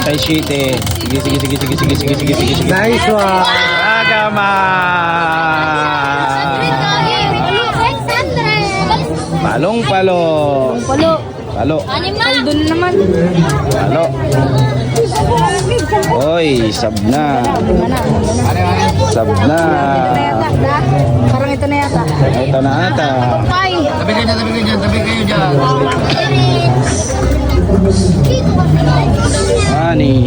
Size sheet eh. Sige. Nice one. Ragama! Palong-palong. Palo. Doon naman. Palo. Oy, sab na. Sab na. Parang ito na yata. Ito na ata. Tabi kayo dyan. Ani.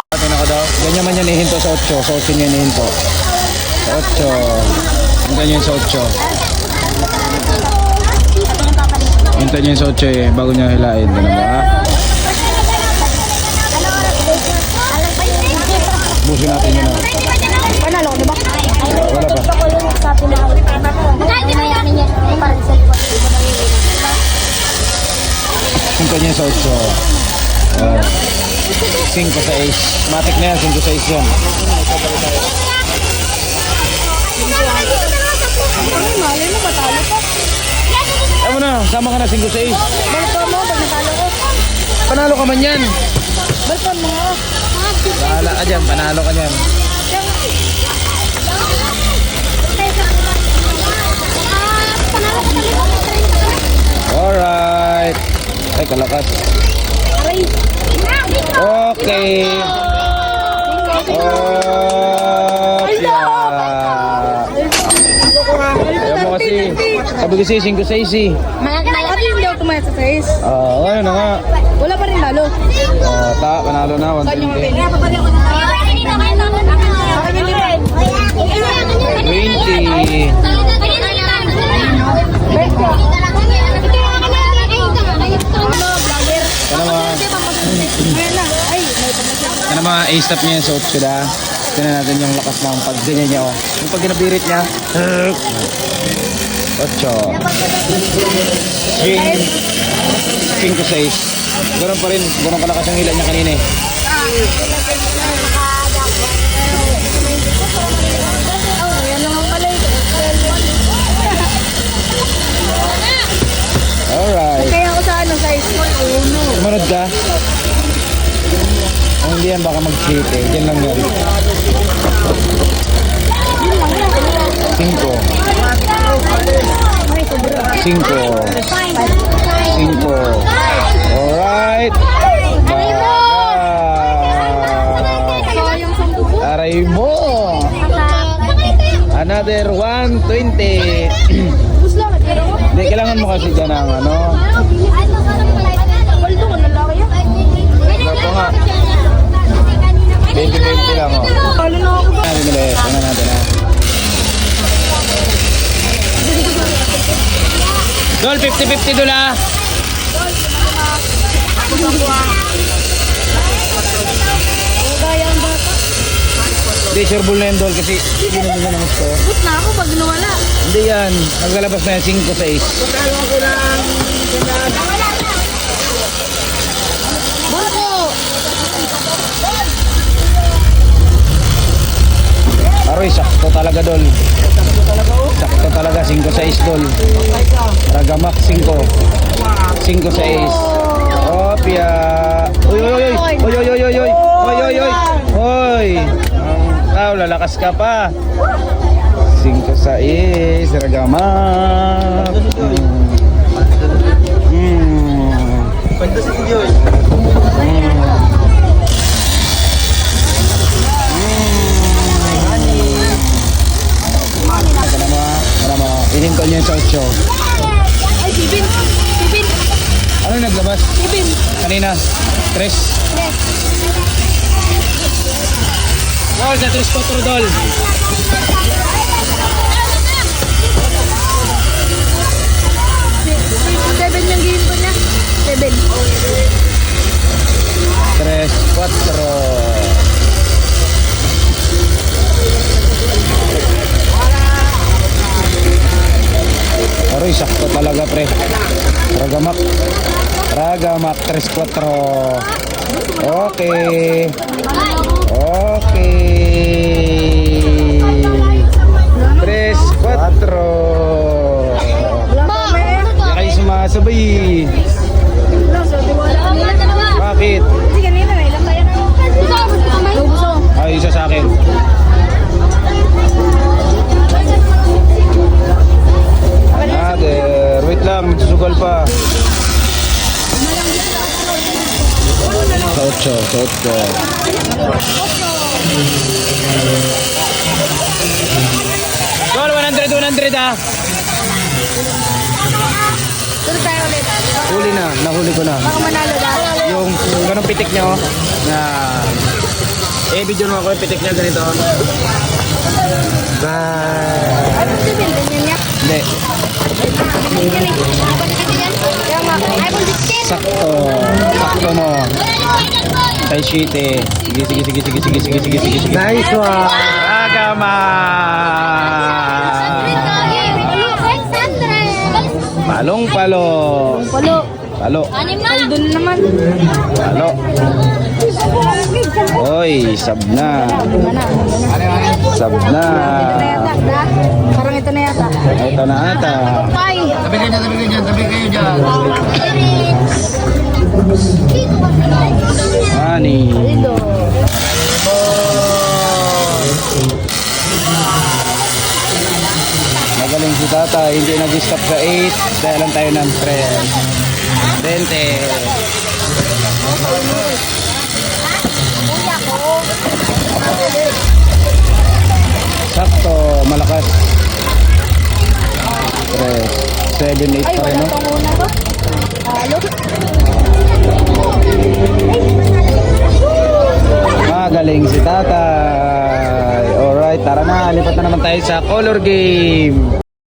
Atin ako daw. Ganyan man yan ihinto sa 8. Sa 8 niya ihinto. Sa 8. Ganyan sa 8. Hintay niya yung sa 8 eh, bago niya hilain. Ganun ba? Busin natin yun. Panalo ko, diba? Wala pa. Hintay niya yung sa 8. 5 sa ace. Matik na yan, 5 sa ace yan. Mali mo, matalo pa. Ayaw mo na, sama ka na 5 sa ace. Balkan mo, pag natalo ko. Panalo ka man yan. Balkan mo nga. Bahala ka dyan, panalo ka dyan. Alright. Ay, kalakas. Okay. Oh, ayaw mo kasi. Sabi kasi 5 sa ace eh. Pati hindi ako tumayat sa 6. Ayun na nga. Wala pa rin lalo. Panalo na, 120. 20. Ano mga A-stop niya yan sa 8 da. Tignan natin yung lakas ng pagganyan niya. Oh. Yung pag ginabirit niya. 8. 5 6. Ganoon pa rin. Ganoon kalakas yung hila niya kanina eh. Alright. Kaya ako sa ano, sa small. Sumunod ka? Kung hindi yan baka mag-cheat eh. Diyan lang yan. 5. 5. Alright. Aray mo. Another 120. Hindi, kailangan mo kasi dyan ang ano. Ano po nga. 20-20 lang o. Ano ulit? Tingnan natin ha. Dol, 50-50 doon ha. Hindi, sure bull na yan Dol kasi hindi naman na gusto. But na ako pag nawala. Hindi yan. Naglalabas na yan 5 sa 6. Burko! Aroy, sakto talaga Dol. Sakto talaga 5 sa 6 Dol. Ragamak 5. 5 sa 6. Opya. Uy, uy, uy. Uy, uy, uy, uy, uy. Uy, uy, uy. Uy. Lalakas ka pa. 5 sa 6. Ragamak. Ihinto niyo yung sa 8. Ay, Sibin! Ano yung naglabas? Sibin! Kanina? 3? Yes! Dol, sa 3-4 Dol. Seven yung game ko niya. 7. 3-4. Aroy, sakto talaga pre. Ragamak. Ragamak 3-4. Okay. Okay. 3-4. Wala pa, may. Kaya kayo sumasabay. Wala, sabi akin. Nader, wait lang, susugal pa. Sa 8, sa 8. Gol, 100 ah. Tuloy tayo ulit. Huli na, nahuli ko na. Baka manalo na. Yung ganong pitik niya, oh, na video naman ko yung pitik niya ganito. Bye. Ay, si Bel, ganyan niya. Hindi, Ganyan eh. Ganyan yan. Kaya nga, ay, kung distin. sakto. Sakto mo. Tay shite. Sige, sige, sige, sige, sige, sige, sige, sige, sige. Nice one. Agama. Palong palong. Palo. Palo. Doon naman. Palo. Oy, sab na. Sab na. Ito na yata. Da? Parang ito na yata. Ito na ata. Bye. Tabi kayo dyan, tabi kayo dyan. Ani. Lido. Magaling si tata. Hindi nag-stop sa 8. Dahil lang tayo ng 3. 20. Sakto, malakas. 3, 7, 8 Ay, pa rin, wala no? pang una to. Halo. Magaling si tatay. Alright, tara na. Lipat na naman tayo sa color game.